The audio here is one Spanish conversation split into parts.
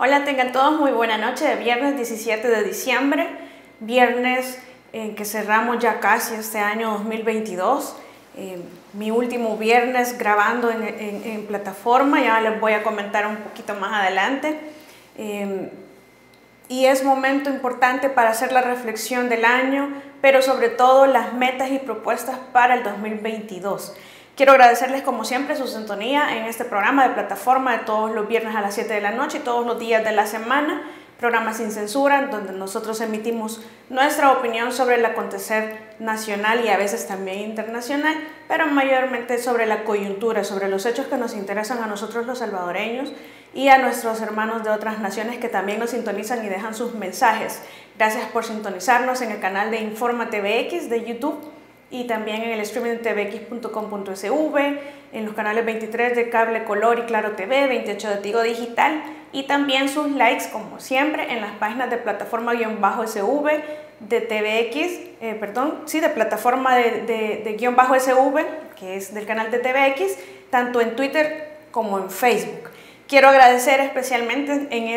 Hola, tengan todos muy buena noche de viernes 17 de diciembre, viernes en que cerramos ya casi este año 2022, mi último viernes grabando en plataforma, ya les voy a comentar un poquito más adelante. Y es momento importante para hacer la reflexión del año, pero sobre todo las metas y propuestas para el 2022. Quiero agradecerles como siempre su sintonía en este programa de plataforma de todos los viernes a las 7 de la noche y todos los días de la semana, programa sin censura, donde nosotros emitimos nuestra opinión sobre el acontecer nacional y a veces también internacional, pero mayormente sobre la coyuntura, sobre los hechos que nos interesan a nosotros los salvadoreños y a nuestros hermanos de otras naciones que también nos sintonizan y dejan sus mensajes. Gracias por sintonizarnos en el canal de Informa TVX de YouTube y también en el streaming de tvx.com.sv, en los canales 23 de Cable Color y Claro TV, 28 de Tigo Digital y también sus likes como siempre en las páginas de plataforma-sv de TVX, de plataforma de _sv, que es del canal de TVX, tanto en Twitter como en Facebook. Quiero agradecer especialmente en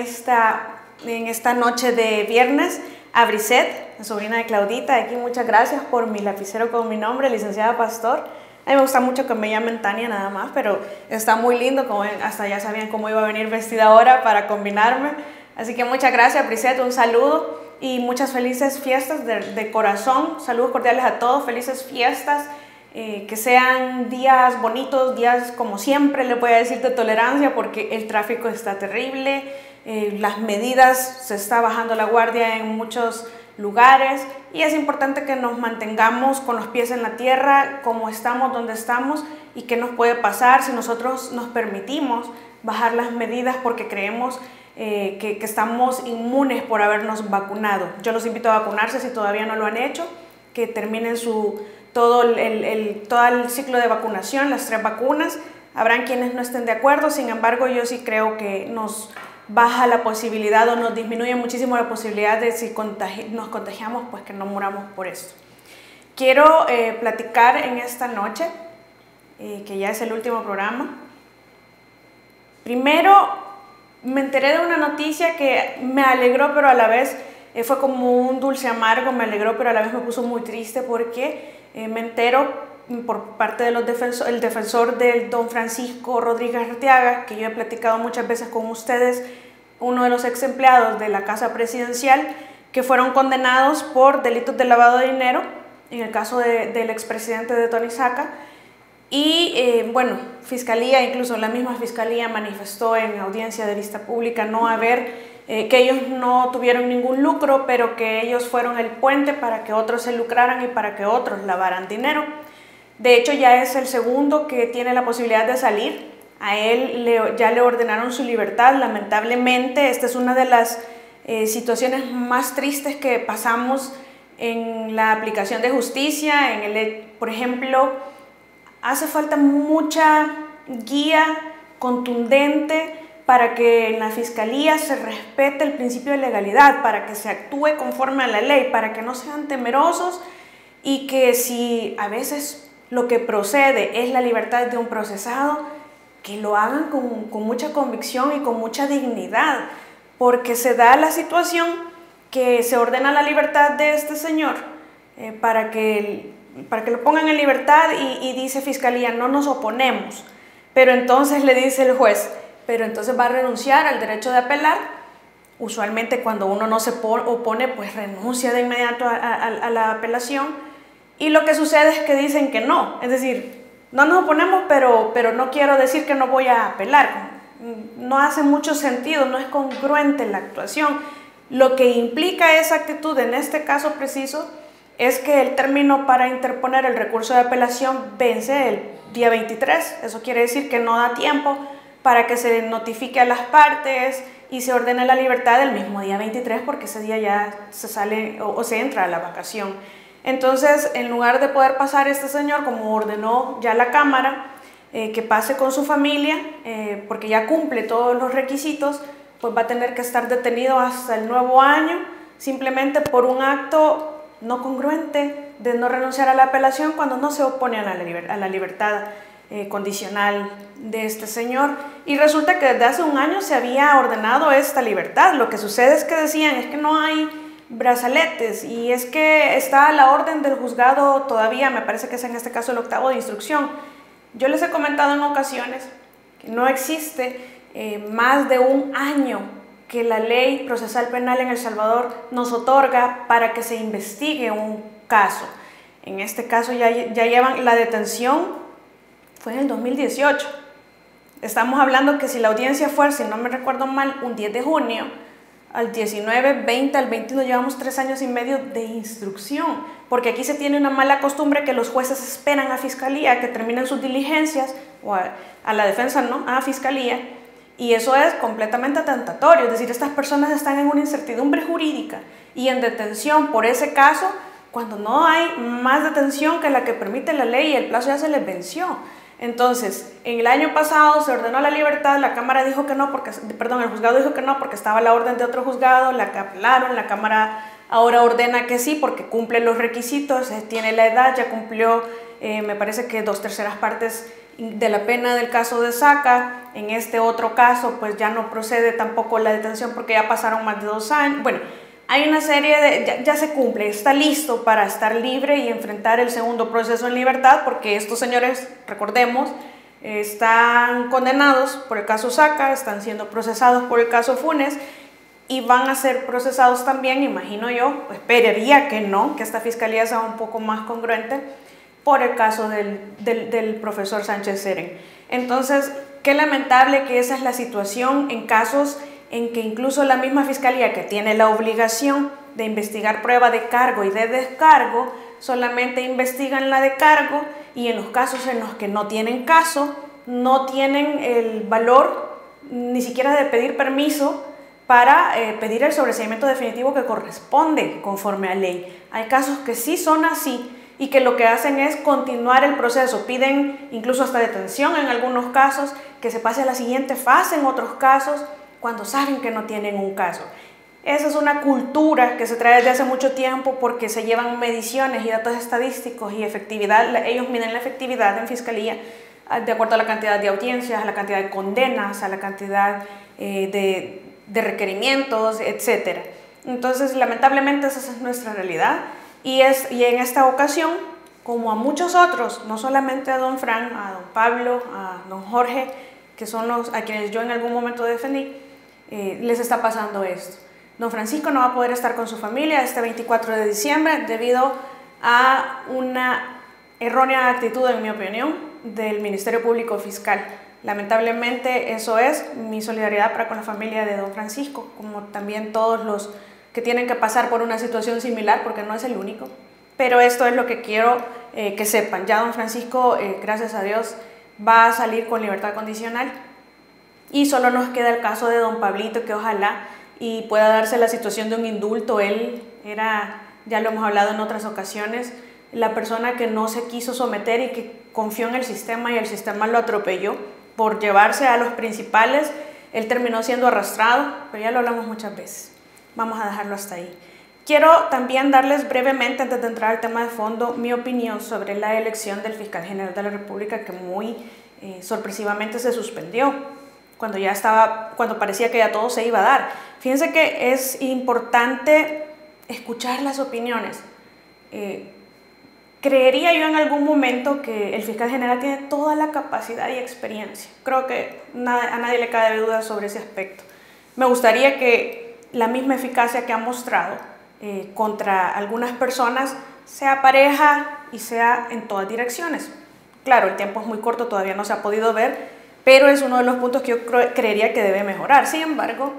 esta noche de viernes a Brisette, la sobrina de Claudita. Aquí muchas gracias por mi lapicero con mi nombre, licenciada Pastor. A mí me gusta mucho que me llamen Tania nada más, pero está muy lindo, como hasta ya sabían cómo iba a venir vestida ahora para combinarme. Así que muchas gracias, Brisette, un saludo y muchas felices fiestas de corazón. Saludos cordiales a todos, felices fiestas. Que sean días bonitos, días como siempre les voy a decir de tolerancia porque el tráfico está terrible, las medidas, se está bajando la guardia en muchos lugares y es importante que nos mantengamos con los pies en la tierra, como estamos, donde estamos y qué nos puede pasar si nosotros nos permitimos bajar las medidas porque creemos que estamos inmunes por habernos vacunado. Yo los invito a vacunarse si todavía no lo han hecho, que terminen todo el ciclo de vacunación, las 3 vacunas. Habrán quienes no estén de acuerdo, sin embargo yo sí creo que nos baja la posibilidad o nos disminuye muchísimo la posibilidad de si nos contagiamos, pues que no muramos por esto. Quiero platicar en esta noche, que ya es el último programa. Primero me enteré de una noticia que me alegró, pero a la vez fue como un dulce amargo, me alegró, pero a la vez me puso muy triste porque me entero por parte del defensor del don Francisco Rodríguez Arteaga, que yo he platicado muchas veces con ustedes, uno de los ex empleados de la Casa Presidencial, que fueron condenados por delitos de lavado de dinero, en el caso del expresidente de Tonisaca, y bueno, Fiscalía, incluso la misma Fiscalía manifestó en audiencia de vista pública que ellos no tuvieron ningún lucro, pero que ellos fueron el puente para que otros se lucraran y para que otros lavaran dinero. De hecho, ya es el segundo que tiene la posibilidad de salir. A él ya le ordenaron su libertad. Lamentablemente, esta es una de las situaciones más tristes que pasamos en la aplicación de justicia. Por ejemplo, hace falta mucha guía contundente para que en la Fiscalía se respete el principio de legalidad, para que se actúe conforme a la ley, para que no sean temerosos y que si a veces lo que procede es la libertad de un procesado, que lo hagan con mucha convicción y con mucha dignidad, porque se da la situación que se ordena la libertad de este señor para que lo pongan en libertad y dice Fiscalía, no nos oponemos, pero entonces le dice el juez, pero entonces va a renunciar al derecho de apelar. Usualmente cuando uno no se opone, pues renuncia de inmediato a la apelación. Y lo que sucede es que dicen que no. Es decir, no nos oponemos, pero no quiero decir que no voy a apelar. No hace mucho sentido, no es congruente la actuación. Lo que implica esa actitud en este caso preciso es que el término para interponer el recurso de apelación vence el día 23. Eso quiere decir que no da tiempo para que se notifique a las partes y se ordene la libertad el mismo día 23 porque ese día ya se sale o se entra a la vacación. Entonces, en lugar de poder pasar este señor, como ordenó ya la Cámara, que pase con su familia, porque ya cumple todos los requisitos, pues va a tener que estar detenido hasta el nuevo año, simplemente por un acto no congruente de no renunciar a la apelación cuando no se opone a la libertad condicional de este señor. Y resulta que desde hace un año se había ordenado esta libertad. Lo que sucede es que decían, es que no hay brazaletes y es que está a la orden del juzgado todavía, me parece que es en este caso el 8º de instrucción. Yo les he comentado en ocasiones que no existe más de un año que la ley procesal penal en El Salvador nos otorga para que se investigue un caso. En este caso ya llevan la detención, fue en el 2018. Estamos hablando que si la audiencia fue, si no me recuerdo mal, un 10 de junio, al 19, 20, al 21 llevamos 3 años y medio de instrucción, porque aquí se tiene una mala costumbre que los jueces esperan a fiscalía que terminen sus diligencias, o a la defensa no, a fiscalía, y eso es completamente atentatorio. Es decir, estas personas están en una incertidumbre jurídica y en detención por ese caso, cuando no hay más detención que la que permite la ley y el plazo ya se les venció. Entonces, en el año pasado se ordenó la libertad, la Cámara dijo que no, el juzgado dijo que no porque estaba la orden de otro juzgado, la apelaron, la Cámara ahora ordena que sí porque cumple los requisitos, tiene la edad, ya cumplió, me parece que 2/3 partes de la pena del caso de Saca. En este otro caso, pues ya no procede tampoco la detención porque ya pasaron más de 2 años. Bueno, hay una serie de, ya se cumple, está listo para estar libre y enfrentar el segundo proceso en libertad, porque estos señores, recordemos, están condenados por el caso Saca, están siendo procesados por el caso Funes y van a ser procesados también, imagino yo, esperaría que no, que esta fiscalía sea un poco más congruente, por el caso del profesor Sánchez Seren. Entonces, qué lamentable que esa es la situación en casos en que incluso la misma fiscalía, que tiene la obligación de investigar prueba de cargo y de descargo, solamente investigan la de cargo, y en los casos en los que no tienen caso, no tienen el valor ni siquiera de pedir permiso para pedir el sobreseimiento definitivo que corresponde conforme a ley. Hay casos que sí son así y que lo que hacen es continuar el proceso, piden incluso hasta detención en algunos casos, que se pase a la siguiente fase en otros casos, cuando saben que no tienen un caso. Esa es una cultura que se trae desde hace mucho tiempo porque se llevan mediciones y datos estadísticos y efectividad. Ellos miden la efectividad en fiscalía de acuerdo a la cantidad de audiencias, a la cantidad de condenas, a la cantidad de requerimientos, etc. Entonces, lamentablemente esa es nuestra realidad y en esta ocasión, como a muchos otros, no solamente a don Fran, a don Pablo, a don Jorge, que son a quienes yo en algún momento defendí, les está pasando esto. Don Francisco no va a poder estar con su familia este 24 de diciembre debido a una errónea actitud, en mi opinión, del Ministerio Público Fiscal. Lamentablemente eso es mi solidaridad para con la familia de don Francisco, como también todos los que tienen que pasar por una situación similar, porque no es el único. Pero esto es lo que quiero que sepan. Ya don Francisco, gracias a Dios, va a salir con libertad condicional y solo nos queda el caso de don Pablito, que ojalá y pueda darse la situación de un indulto. Él era, ya lo hemos hablado en otras ocasiones, la persona que no se quiso someter y que confió en el sistema y el sistema lo atropelló por llevarse a los principales. Él terminó siendo arrastrado, pero ya lo hablamos muchas veces. Vamos a dejarlo hasta ahí. Quiero también darles brevemente, antes de entrar al tema de fondo, mi opinión sobre la elección del fiscal general de la República, que muy sorpresivamente se suspendió cuando parecía que ya todo se iba a dar. Fíjense que es importante escuchar las opiniones. Creería yo en algún momento que el fiscal general tiene toda la capacidad y experiencia. Creo que a nadie le cabe duda sobre ese aspecto. Me gustaría que la misma eficacia que ha mostrado contra algunas personas sea pareja y sea en todas direcciones. Claro, el tiempo es muy corto, todavía no se ha podido ver, pero es uno de los puntos que yo creería que debe mejorar. Sin embargo,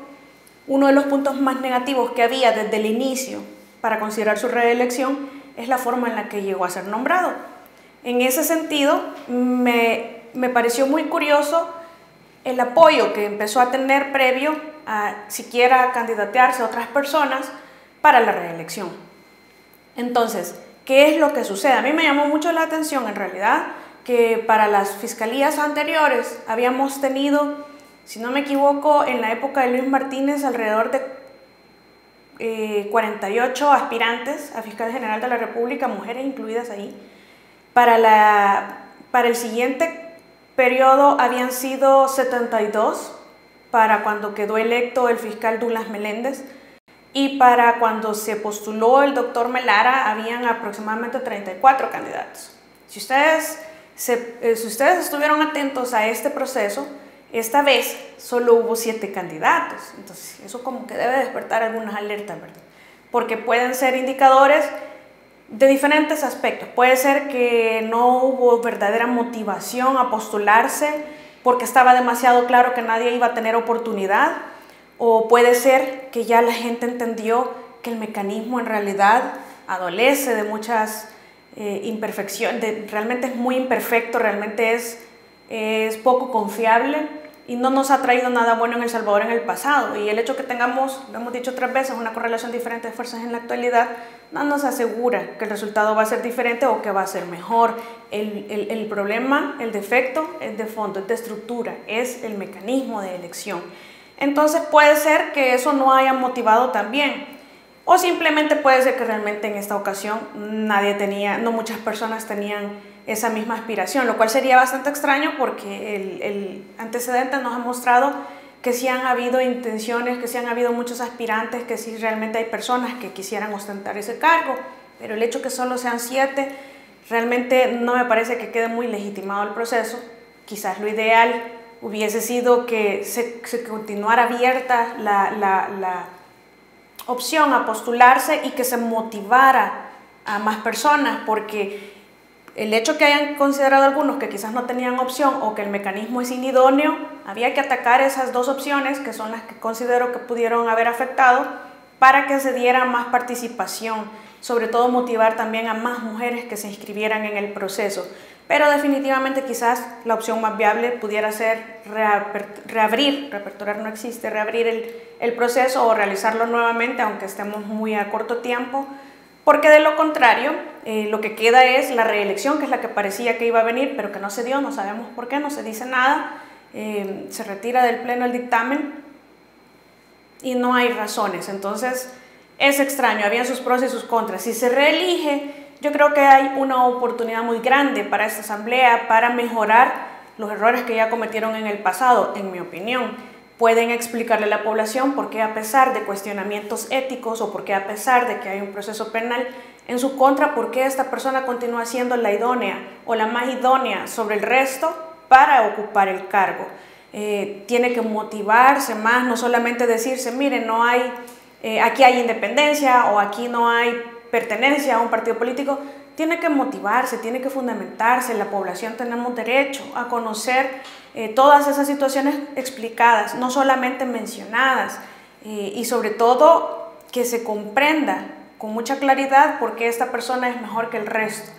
uno de los puntos más negativos que había desde el inicio para considerar su reelección es la forma en la que llegó a ser nombrado. En ese sentido, me pareció muy curioso el apoyo que empezó a tener previo a siquiera candidatearse a otras personas para la reelección. Entonces, ¿qué es lo que sucede? A mí me llamó mucho la atención, en realidad, que para las fiscalías anteriores habíamos tenido, si no me equivoco, en la época de Luis Martínez, alrededor de 48 aspirantes a fiscal general de la República, mujeres incluidas ahí. Para el siguiente periodo habían sido 72 para cuando quedó electo el fiscal Douglas Meléndez, y para cuando se postuló el doctor Melara habían aproximadamente 34 candidatos. Si ustedes estuvieron atentos a este proceso, esta vez solo hubo 7 candidatos. Entonces eso como que debe despertar algunas alertas, ¿verdad? Porque pueden ser indicadores de diferentes aspectos. Puede ser que no hubo verdadera motivación a postularse porque estaba demasiado claro que nadie iba a tener oportunidad, o puede ser que ya la gente entendió que el mecanismo en realidad adolece de muchas imperfecciones, realmente es muy imperfecto, realmente es poco confiable y no nos ha traído nada bueno en El Salvador en el pasado. Y el hecho que tengamos, lo hemos dicho 3 veces, una correlación diferente de fuerzas en la actualidad, no nos asegura que el resultado va a ser diferente o que va a ser mejor. El problema, el defecto es de fondo, es de estructura, es el mecanismo de elección. Entonces puede ser que eso no haya motivado tan bien, o simplemente puede ser que realmente en esta ocasión no muchas personas tenían esa misma aspiración, lo cual sería bastante extraño porque el antecedente nos ha mostrado que sí han habido intenciones, que sí han habido muchos aspirantes, que sí realmente hay personas que quisieran ostentar ese cargo, pero el hecho que solo sean 7 realmente no me parece que quede muy legitimado el proceso. Quizás lo ideal hubiese sido que se continuara abierta la opción a postularse y que se motivara a más personas, porque el hecho que hayan considerado algunos que quizás no tenían opción o que el mecanismo es inidóneo, había que atacar esas 2 opciones que son las que considero que pudieron haber afectado para que se diera más participación, sobre todo motivar también a más mujeres que se inscribieran en el proceso. Pero definitivamente quizás la opción más viable pudiera ser reaperturar no existe, reabrir el proceso o realizarlo nuevamente, aunque estemos muy a corto tiempo, porque de lo contrario, lo que queda es la reelección, que es la que parecía que iba a venir, pero que no se dio, no sabemos por qué, no se dice nada, se retira del pleno el dictamen y no hay razones. Entonces es extraño, habían sus pros y sus contras. Si se reelige, yo creo que hay una oportunidad muy grande para esta asamblea para mejorar los errores que ya cometieron en el pasado, en mi opinión. Pueden explicarle a la población por qué, a pesar de cuestionamientos éticos o por qué, a pesar de que hay un proceso penal en su contra, por qué esta persona continúa siendo la idónea o la más idónea sobre el resto para ocupar el cargo. Tiene que motivarse más, no solamente decirse, miren, no hay, aquí hay independencia o aquí no hay pertenencia a un partido político. Tiene que motivarse, tiene que fundamentarse. La población tenemos derecho a conocer todas esas situaciones explicadas, no solamente mencionadas, y sobre todo que se comprenda con mucha claridad por qué esta persona es mejor que el resto.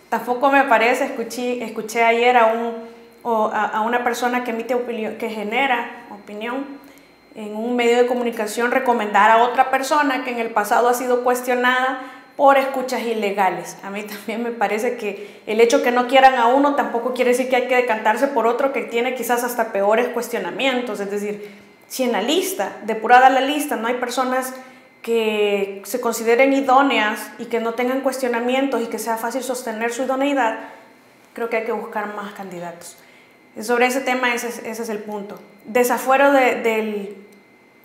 Tampoco me parece, escuché ayer a una persona que emite opinión, que genera opinión en un medio de comunicación, recomendar a otra persona que en el pasado ha sido cuestionada por escuchas ilegales. A mí también me parece que el hecho que no quieran a uno tampoco quiere decir que hay que decantarse por otro que tiene quizás hasta peores cuestionamientos. Es decir, si en la lista, depurada la lista, no hay personas que se consideren idóneas y que no tengan cuestionamientos y que sea fácil sostener su idoneidad, creo que hay que buscar más candidatos. Sobre ese tema, ese es el punto. Desafuero del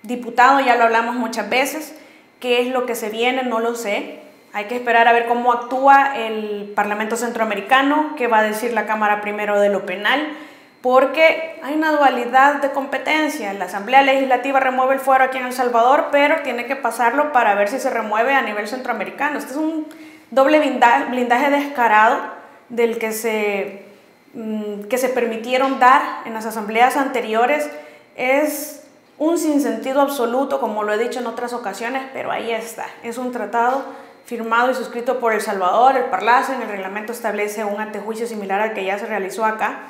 diputado, ya lo hablamos muchas veces. ¿Qué es lo que se viene? No lo sé. Hay que esperar a ver cómo actúa el Parlamento Centroamericano, qué va a decir la Cámara primero de lo penal, porque hay una dualidad de competencia. La Asamblea Legislativa remueve el fuero aquí en El Salvador, pero tiene que pasarlo para ver si se remueve a nivel centroamericano. Este es un doble blindaje descarado del que se permitieron dar en las asambleas anteriores. Es un sinsentido absoluto, como lo he dicho en otras ocasiones, pero ahí está. Es un tratado firmado y suscrito por El Salvador, el Parlacen, el reglamento establece un antejuicio similar al que ya se realizó acá,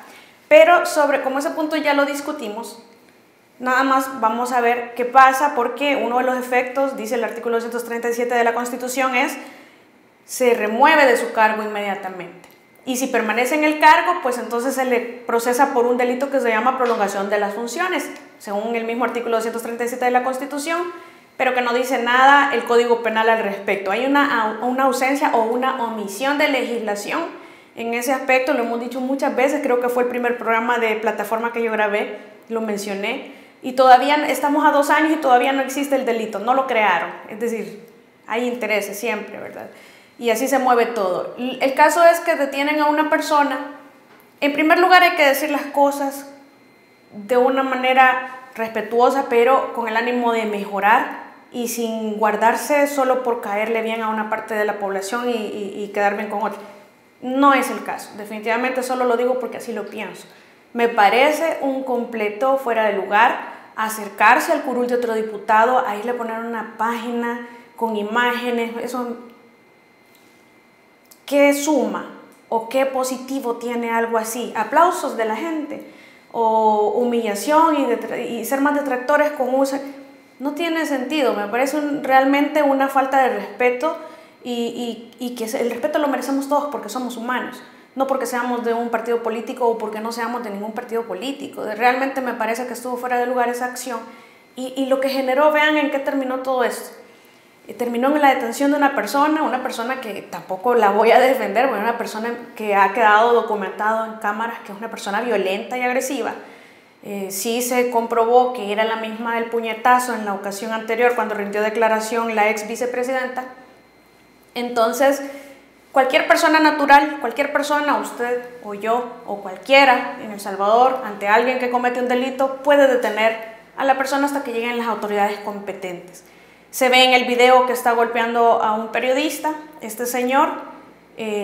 pero como ese punto ya lo discutimos, nada más vamos a ver qué pasa, porque uno de los efectos, dice el artículo 237 de la Constitución, se remueve de su cargo inmediatamente. Y si permanece en el cargo, pues entonces se le procesa por un delito que se llama prolongación de las funciones, según el mismo artículo 237 de la Constitución, pero que no dice nada el Código Penal al respecto. Hay una ausencia o una omisión de legislación en ese aspecto, lo hemos dicho muchas veces, creo que fue el primer programa de plataforma que yo grabé, lo mencioné, y todavía estamos a 2 años y todavía no existe el delito, no lo crearon, es decir, hay intereses siempre, ¿verdad? Y así se mueve todo. El caso es que detienen a una persona. En primer lugar hay que decir las cosas de una manera respetuosa, pero con el ánimo de mejorar y sin guardarse solo por caerle bien a una parte de la población y quedar bien con otra. No es el caso, definitivamente solo lo digo porque así lo pienso. Me parece un completo fuera de lugar acercarse al curul de otro diputado, a irle a poner una página con imágenes, eso, ¿qué suma o qué positivo tiene algo así? Aplausos de la gente o humillación y ser más detractores con uso. No tiene sentido, me parece realmente una falta de respeto y que el respeto lo merecemos todos porque somos humanos, no porque seamos de un partido político o porque no seamos de ningún partido político. Realmente me parece que estuvo fuera de lugar esa acción y lo que generó, vean en qué terminó todo esto. Terminó en la detención de una persona que tampoco la voy a defender, porque una persona que ha quedado documentado en cámaras que es una persona violenta y agresiva. Sí se comprobó que era la misma del puñetazo en la ocasión anterior cuando rindió declaración la ex vicepresidenta. Entonces, cualquier persona natural, cualquier persona, usted o yo o cualquiera en El Salvador, ante alguien que comete un delito, puede detener a la persona hasta que lleguen las autoridades competentes. Se ve en el video que está golpeando a un periodista, este señor.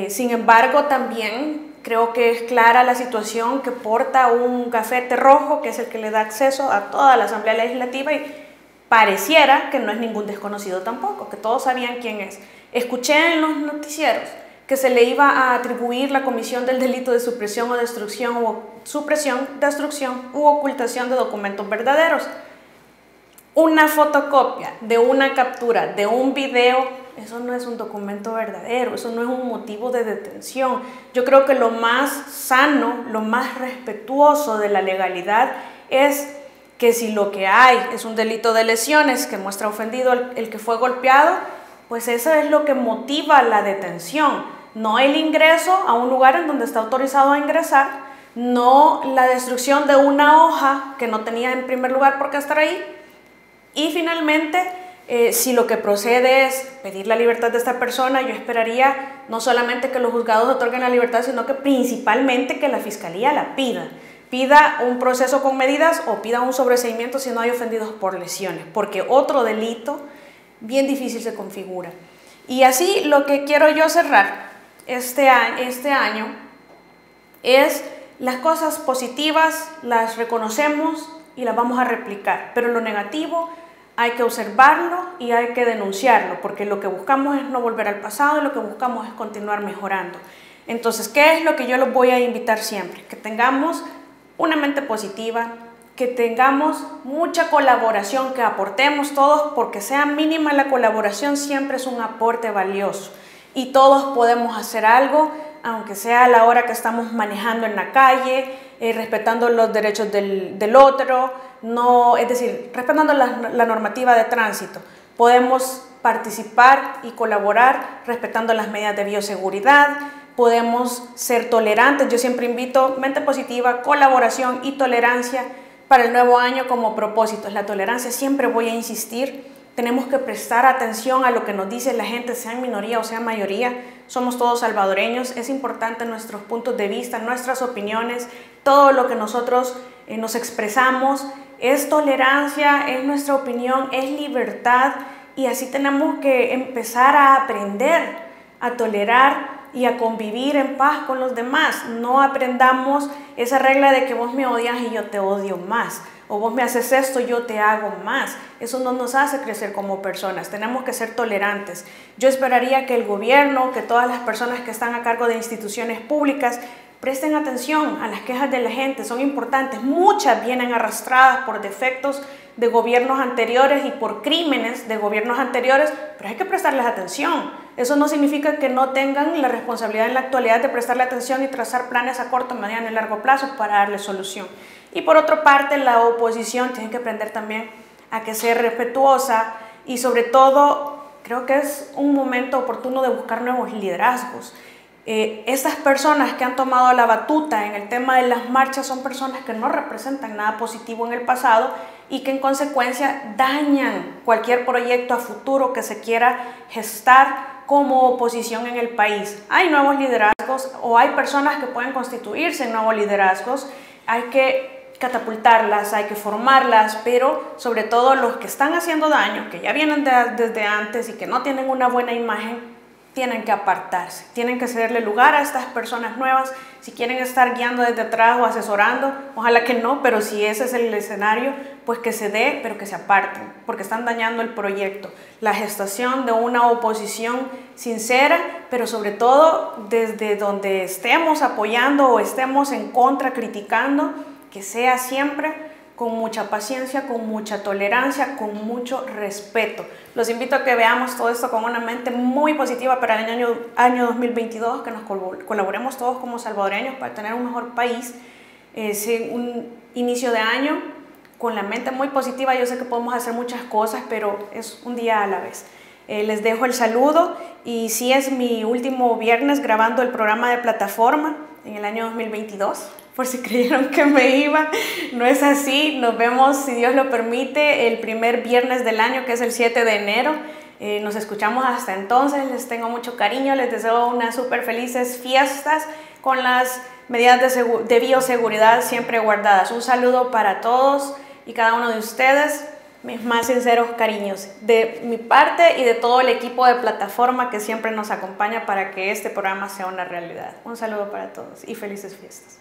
Sin embargo, también creo que es clara la situación que porta un gafete rojo, que es el que le da acceso a toda la Asamblea Legislativa, y pareciera que no es ningún desconocido tampoco, que todos sabían quién es. Escuché en los noticieros que se le iba a atribuir la comisión del delito de supresión o destrucción u ocultación de documentos verdaderos. Una fotocopia de una captura de un video, eso no es un documento verdadero, eso no es un motivo de detención. Yo creo que lo más sano, lo más respetuoso de la legalidad es que si lo que hay es un delito de lesiones que muestra ofendido el que fue golpeado, pues eso es lo que motiva la detención, no el ingreso a un lugar en donde está autorizado a ingresar, no la destrucción de una hoja que no tenía en primer lugar por qué estar ahí. Y finalmente, si lo que procede es pedir la libertad de esta persona, yo esperaría no solamente que los juzgados otorguen la libertad, sino que principalmente que la Fiscalía la pida un proceso con medidas o pida un sobreseimiento si no hay ofendidos por lesiones, porque otro delito bien difícil se configura. Y así lo que quiero yo cerrar este año es las cosas positivas, las reconocemos y las vamos a replicar, pero lo negativo hay que observarlo y hay que denunciarlo, porque lo que buscamos es no volver al pasado y lo que buscamos es continuar mejorando. Entonces, ¿qué es lo que yo los voy a invitar siempre? Que tengamos una mente positiva, que tengamos mucha colaboración, que aportemos todos, porque sea mínima la colaboración, siempre es un aporte valioso y todos podemos hacer algo, aunque sea a la hora que estamos manejando en la calle, respetando los derechos del otro, es decir, respetando la normativa de tránsito. Podemos participar y colaborar respetando las medidas de bioseguridad, podemos ser tolerantes. Yo siempre invito mente positiva, colaboración y tolerancia para el nuevo año como propósitos. La tolerancia, siempre voy a insistir, tenemos que prestar atención a lo que nos dice la gente, sea minoría o sea mayoría. Somos todos salvadoreños, es importante nuestros puntos de vista, nuestras opiniones, todo lo que nosotros nos expresamos es tolerancia, es nuestra opinión, es libertad, y así tenemos que empezar a aprender a tolerar y a convivir en paz con los demás. No aprendamos esa regla de que vos me odias y yo te odio más, o vos me haces esto y yo te hago más. Eso no nos hace crecer como personas. Tenemos que ser tolerantes. Yo esperaría que el gobierno, que todas las personas que están a cargo de instituciones públicas presten atención a las quejas de la gente, son importantes. Muchas vienen arrastradas por defectos de gobiernos anteriores y por crímenes de gobiernos anteriores, pero hay que prestarles atención. Eso no significa que no tengan la responsabilidad en la actualidad de prestarle atención y trazar planes a corto, mediano y largo plazo para darle solución. Y por otra parte, la oposición tiene que aprender también a que ser respetuosa y sobre todo creo que es un momento oportuno de buscar nuevos liderazgos. Estas personas que han tomado la batuta en el tema de las marchas son personas que no representan nada positivo en el pasado y que en consecuencia dañan cualquier proyecto a futuro que se quiera gestar como oposición en el país. Hay nuevos liderazgos o hay personas que pueden constituirse en nuevos liderazgos, hay que catapultarlas, hay que formarlas, pero sobre todo los que están haciendo daño, que ya vienen desde antes y que no tienen una buena imagen, tienen que apartarse, tienen que cederle lugar a estas personas nuevas. Si quieren estar guiando desde atrás o asesorando, ojalá que no, pero si ese es el escenario, pues que se dé, pero que se aparten, porque están dañando el proyecto, la gestación de una oposición sincera, pero sobre todo desde donde estemos apoyando o estemos en contra, criticando, que sea siempre con mucha paciencia, con mucha tolerancia, con mucho respeto. Los invito a que veamos todo esto con una mente muy positiva para el año 2022, que nos colaboremos todos como salvadoreños para tener un mejor país. Un inicio de año con la mente muy positiva. Yo sé que podemos hacer muchas cosas, pero es un día a la vez. Les dejo el saludo y sí, es mi último viernes grabando el programa de plataforma en el año 2022. Por si creyeron que me iba, no es así. Nos vemos, si Dios lo permite, el primer viernes del año, que es el 7 de enero. Nos escuchamos hasta entonces. Les tengo mucho cariño, les deseo unas súper felices fiestas con las medidas de bioseguridad siempre guardadas. Un saludo para todos y cada uno de ustedes. Mis más sinceros cariños de mi parte y de todo el equipo de plataforma que siempre nos acompaña para que este programa sea una realidad. Un saludo para todos y felices fiestas.